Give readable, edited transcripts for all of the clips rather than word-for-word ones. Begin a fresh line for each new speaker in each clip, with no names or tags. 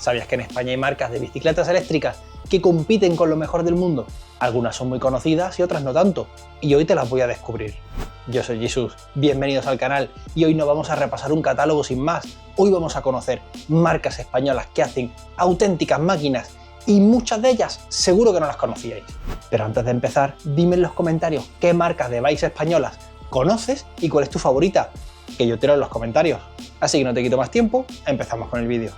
¿Sabías que en España hay marcas de bicicletas eléctricas que compiten con lo mejor del mundo? Algunas son muy conocidas y otras no tanto, y hoy te las voy a descubrir. Yo soy Jesús, bienvenidos al canal y hoy no vamos a repasar un catálogo sin más. Hoy vamos a conocer marcas españolas que hacen auténticas máquinas y muchas de ellas seguro que no las conocíais. Pero antes de empezar, dime en los comentarios qué marcas de bikes españolas conoces y cuál es tu favorita, que yo te leo en los comentarios. Así que no te quito más tiempo, empezamos con el vídeo.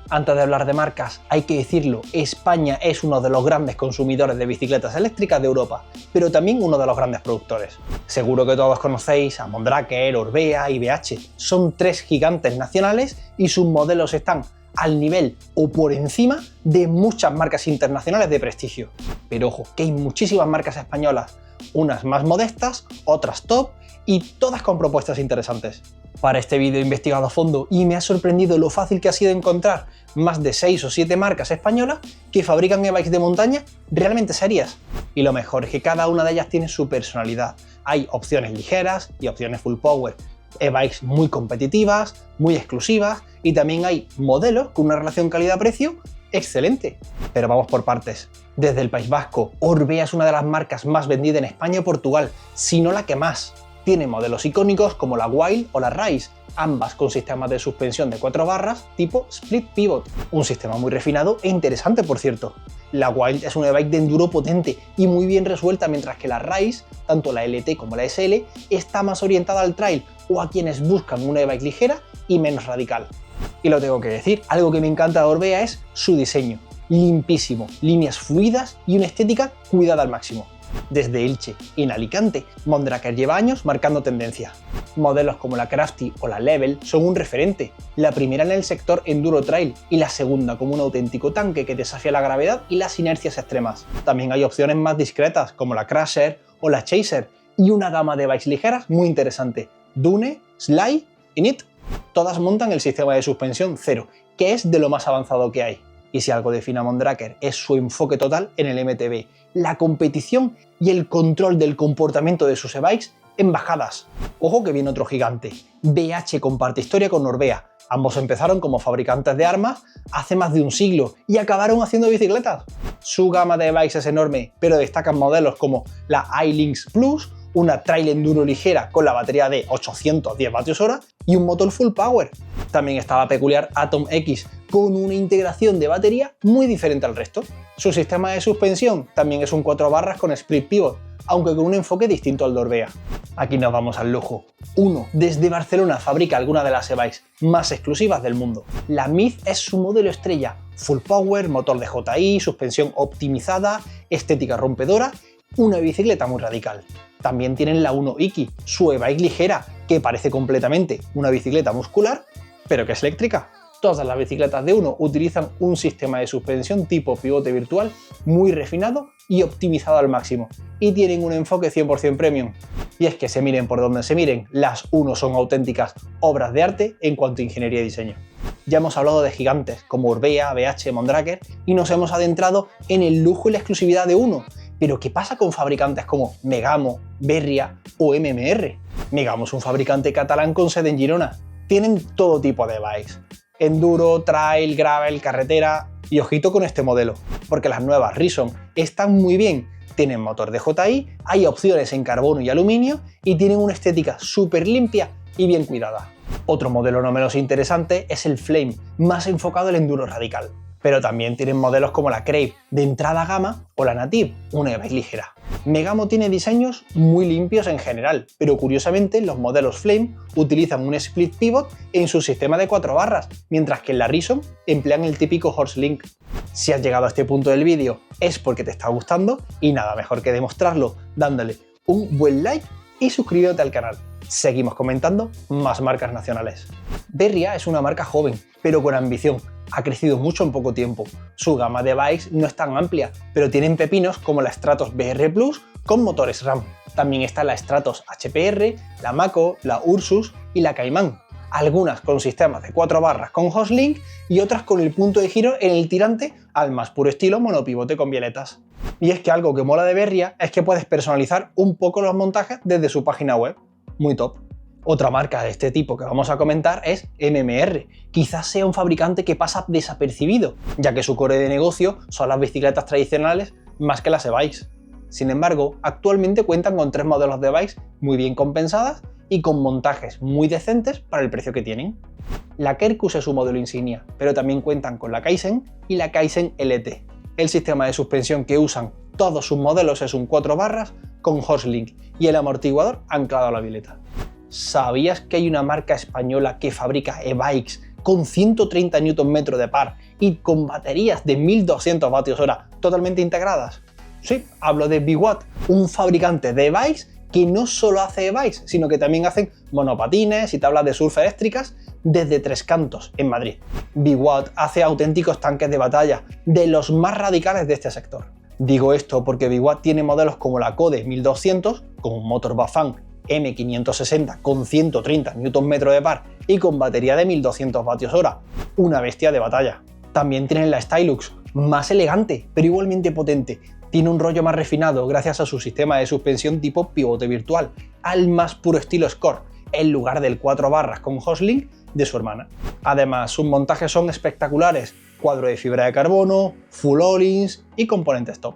Antes de hablar de marcas, hay que decirlo, España es uno de los grandes consumidores de bicicletas eléctricas de Europa, pero también uno de los grandes productores. Seguro que todos conocéis a Mondraker, Orbea y BH. Son tres gigantes nacionales y sus modelos están al nivel o por encima de muchas marcas internacionales de prestigio. Pero ojo, que hay muchísimas marcas españolas, unas más modestas, otras top y todas con propuestas interesantes. Para este vídeo he investigado a fondo y me ha sorprendido lo fácil que ha sido encontrar más de 6 o 7 marcas españolas que fabrican e-bikes de montaña realmente serias. Y lo mejor es que cada una de ellas tiene su personalidad. Hay opciones ligeras y opciones full power, e-bikes muy competitivas, muy exclusivas y también hay modelos con una relación calidad-precio excelente. Pero vamos por partes. Desde el País Vasco, Orbea es una de las marcas más vendidas en España y Portugal, si no la que más. Tiene modelos icónicos como la Wild o la Rise, ambas con sistemas de suspensión de 4 barras tipo Split Pivot, un sistema muy refinado e interesante por cierto. La Wild es una e-bike de enduro potente y muy bien resuelta, mientras que la Rise, tanto la LT como la SL, está más orientada al trail o a quienes buscan una e-bike ligera y menos radical. Y lo tengo que decir, algo que me encanta de Orbea es su diseño, limpísimo, líneas fluidas y una estética cuidada al máximo. Desde Elche y en Alicante, Mondraker lleva años marcando tendencia. Modelos como la Crafty o la Level son un referente, la primera en el sector enduro trail y la segunda como un auténtico tanque que desafía la gravedad y las inercias extremas. También hay opciones más discretas como la Crusher o la Chaser y una gama de bikes ligeras muy interesante, Dune, Sly y Nit. Todas montan el sistema de suspensión cero, que es de lo más avanzado que hay. Y si algo define a Mondraker es su enfoque total en el MTB, la competición y el control del comportamiento de sus e-bikes en bajadas. Ojo que viene otro gigante. BH comparte historia con Orbea. Ambos empezaron como fabricantes de armas hace más de un siglo y acabaron haciendo bicicletas. Su gama de e-bikes es enorme, pero destacan modelos como la iLynx Plus, una trail enduro ligera con la batería de 810 vatios/hora y un motor full power. También está la peculiar Atom X, con una integración de batería muy diferente al resto. Su sistema de suspensión también es un 4 barras con Split Pivot, aunque con un enfoque distinto al de Orbea. Aquí nos vamos al lujo. Uno, desde Barcelona fabrica algunas de las e-bikes más exclusivas del mundo. La Myth es su modelo estrella, full power, motor de JI, suspensión optimizada, estética rompedora, una bicicleta muy radical. También tienen la Uno Iki, su e-bike ligera, que parece completamente una bicicleta muscular, pero que es eléctrica. Todas las bicicletas de Uno utilizan un sistema de suspensión tipo pivote virtual muy refinado y optimizado al máximo, y tienen un enfoque 100% premium. Y es que se miren por donde se miren, las Uno son auténticas obras de arte en cuanto a ingeniería y diseño. Ya hemos hablado de gigantes como Orbea, BH, Mondraker y nos hemos adentrado en el lujo y la exclusividad de Uno. Pero ¿qué pasa con fabricantes como Megamo, Berria o MMR? Megamo es un fabricante catalán con sede en Girona. Tienen todo tipo de bikes: enduro, trail, gravel, carretera. Y ojito con este modelo, porque las nuevas Rison están muy bien. Tienen motor de JI, hay opciones en carbono y aluminio y tienen una estética súper limpia y bien cuidada. Otro modelo no menos interesante es el Flame, más enfocado al enduro radical. Pero también tienen modelos como la Crave de entrada gama o la Native, una e-bike ligera. Megamo tiene diseños muy limpios en general, pero curiosamente los modelos Flame utilizan un Split Pivot en su sistema de 4 barras, mientras que en la Rison emplean el típico Horse Link. Si has llegado a este punto del vídeo es porque te está gustando y nada mejor que demostrarlo dándole un buen like y suscribiéndote al canal. Seguimos comentando más marcas nacionales. Berria es una marca joven, pero con ambición. Ha crecido mucho en poco tiempo. Su gama de bikes no es tan amplia, pero tienen pepinos como la Stratos BR Plus con motores RAM. También está la Stratos HPR, la Mako, la Ursus y la Cayman. Algunas con sistemas de 4 barras con Hoslink y otras con el punto de giro en el tirante al más puro estilo monopivote con violetas. Y es que algo que mola de Berria es que puedes personalizar un poco los montajes desde su página web. Muy top. Otra marca de este tipo que vamos a comentar es MMR. Quizás sea un fabricante que pasa desapercibido, ya que su core de negocio son las bicicletas tradicionales más que las e-bikes. Sin embargo, actualmente cuentan con 3 modelos de bikes muy bien compensadas y con montajes muy decentes para el precio que tienen. La Kerekus es su modelo insignia, pero también cuentan con la Kaizen y la Kaizen LT. El sistema de suspensión que usan todos sus modelos es un 4 barras con Horsling y el amortiguador anclado a la vileta. ¿Sabías que hay una marca española que fabrica e-bikes con 130 Nm de par y con baterías de 1200 vatios/hora totalmente integradas? Sí, hablo de Biwatt, un fabricante de e-bikes que no solo hace e-bikes, sino que también hacen monopatines y tablas de surf eléctricas desde Tres Cantos, en Madrid. Biwatt hace auténticos tanques de batalla, de los más radicales de este sector. Digo esto porque Biwatt tiene modelos como la Kode 1200, con un motor Bafang M560 con 130 Nm de par y con batería de 1200 vatios/hora, una bestia de batalla. También tienen la Stylux, más elegante, pero igualmente potente. Tiene un rollo más refinado gracias a su sistema de suspensión tipo pivote virtual, al más puro estilo Score, en lugar del 4 barras con Horsling de su hermana. Además, sus montajes son espectaculares, cuadro de fibra de carbono, full all-ins y componentes top.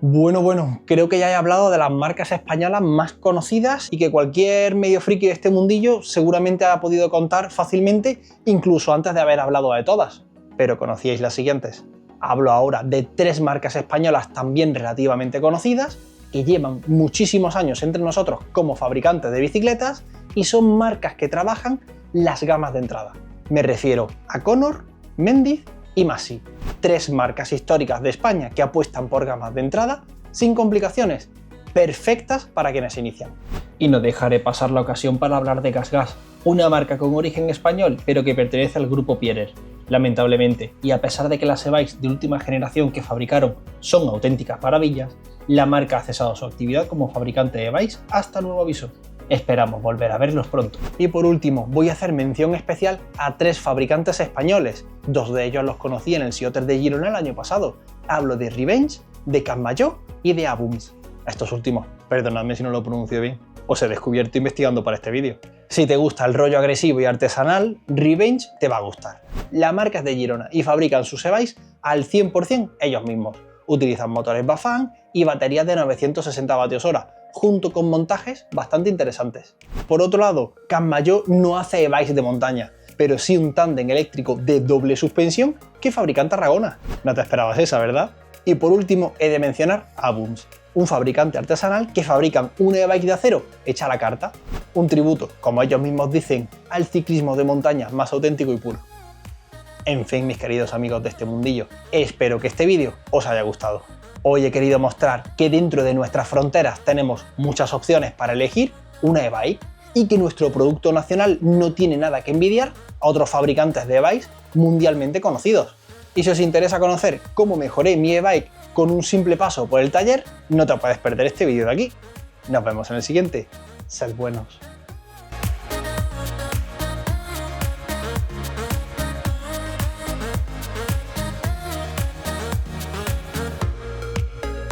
Bueno, creo que ya he hablado de las marcas españolas más conocidas y que cualquier medio friki de este mundillo seguramente ha podido contar fácilmente, incluso antes de haber hablado de todas. Pero ¿conocíais las siguientes? Hablo ahora de 3 marcas españolas también relativamente conocidas, que llevan muchísimos años entre nosotros como fabricantes de bicicletas y son marcas que trabajan las gamas de entrada. Me refiero a Conor, Mendiz y Massi. 3 marcas históricas de España que apuestan por gamas de entrada sin complicaciones, perfectas para quienes inician. Y no dejaré pasar la ocasión para hablar de GasGas, una marca con origen español pero que pertenece al grupo Pierer. Lamentablemente, y a pesar de que las e-bikes de última generación que fabricaron son auténticas maravillas, la marca ha cesado su actividad como fabricante de e-bikes hasta nuevo aviso. Esperamos volver a verlos pronto. Y por último, voy a hacer mención especial a 3 fabricantes españoles. 2 de ellos los conocí en el Sioter de Girona el año pasado. Hablo de Revenge, de Campmajor y de Abums. Estos últimos, perdonadme si no lo pronuncio bien, os he descubierto investigando para este vídeo. Si te gusta el rollo agresivo y artesanal, Revenge te va a gustar. La marca es de Girona y fabrican sus e-bikes al 100% ellos mismos. Utilizan motores Bafang y baterías de 960 vatios/hora, junto con montajes bastante interesantes. Por otro lado, Campmajor no hace e-bikes de montaña, pero sí un tándem eléctrico de doble suspensión que fabrica en Tarragona. No te esperabas esa, ¿verdad? Y por último, he de mencionar a Abums, un fabricante artesanal que fabrican una e-bike de acero hecha a la carta. Un tributo, como ellos mismos dicen, al ciclismo de montaña más auténtico y puro. En fin, mis queridos amigos de este mundillo, espero que este vídeo os haya gustado. Hoy he querido mostrar que dentro de nuestras fronteras tenemos muchas opciones para elegir una e-bike y que nuestro producto nacional no tiene nada que envidiar a otros fabricantes de e-bikes mundialmente conocidos. Y si os interesa conocer cómo mejoré mi e-bike con un simple paso por el taller, no te puedes perder este vídeo de aquí. Nos vemos en el siguiente. Sed buenos.